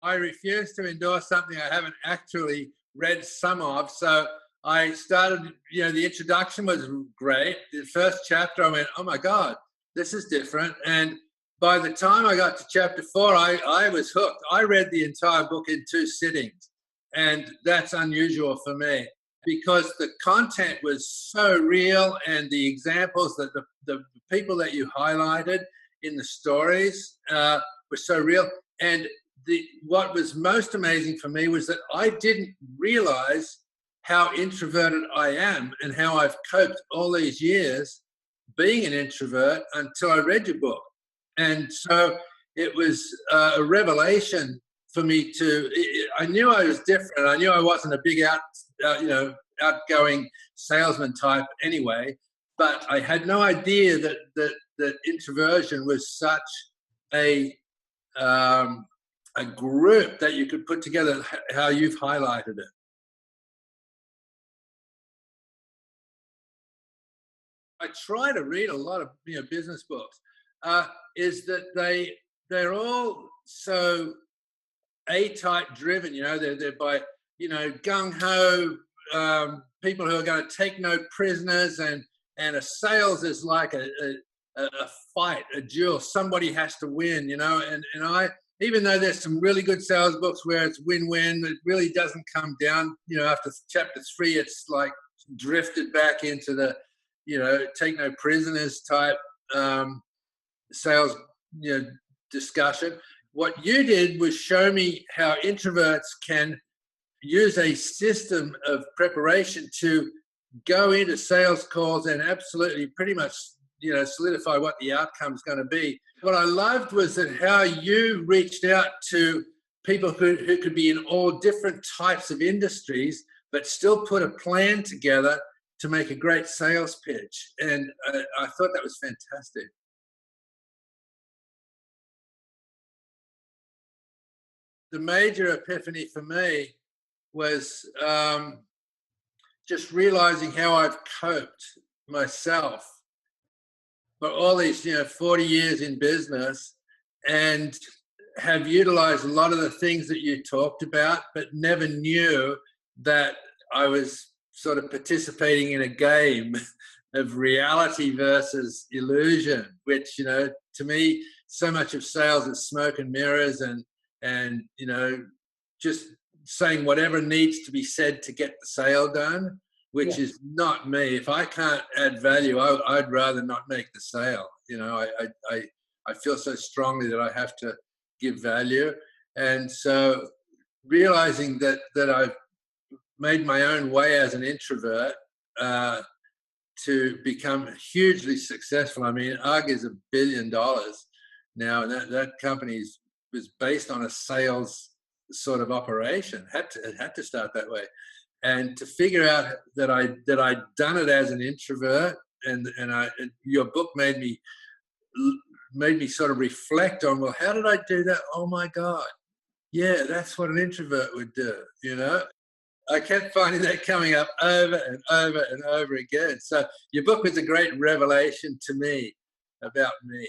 I refuse to endorse something I haven't actually read some of. So I started, the introduction was great. The first chapter, I went, oh my God, this is different. And by the time I got to chapter 4, I was hooked. I read the entire book in 2 sittings. And that's unusual for me because the content was so real and the examples that the people that you highlighted in the stories were so real. And what was most amazing for me was that I didn't realize how introverted I am and how I've coped all these years being an introvert until I read your book. And so it was a revelation for me I knew I was different. I knew I wasn't a big outgoing salesman type anyway, but I had no idea that introversion was such a group that you could put together how you've highlighted it. I try to read a lot of business books. Is that they're all so A-type driven. They're by gung ho people who are going to take no prisoners, and a sales is like a fight, a duel. Somebody has to win. And I, even though there's some really good sales books where it's win-win, it really doesn't come down. After chapter 3, it's like drifted back into the take no prisoners type sales discussion. What you did was show me how introverts can use a system of preparation to go into sales calls and absolutely pretty much solidify what the outcome is going to be. What I loved was that how you reached out to people who could be in all different types of industries but still put a plan together to make a great sales pitch. And I thought that was fantastic. The major epiphany for me was just realizing how I've coped myself for all these 40 years in business, and have utilized a lot of the things that you talked about, but never knew that I was sort of participating in a game of reality versus illusion, which, to me, so much of sales is smoke and mirrors and just saying whatever needs to be said to get the sale done, which is not me. If I can't add value, I'd rather not make the sale. I feel so strongly that I have to give value. And so realizing that I've made my own way as an introvert to become hugely successful. I mean, UGG is $1 billion now, and that company was based on a sales sort of operation. It had to start that way, and to figure out that I'd done it as an introvert, and your book made me sort of reflect on, well, how did I do that? Oh my God, yeah, that's what an introvert would do. I kept finding that coming up over and over and over again. So your book was a great revelation to me about me.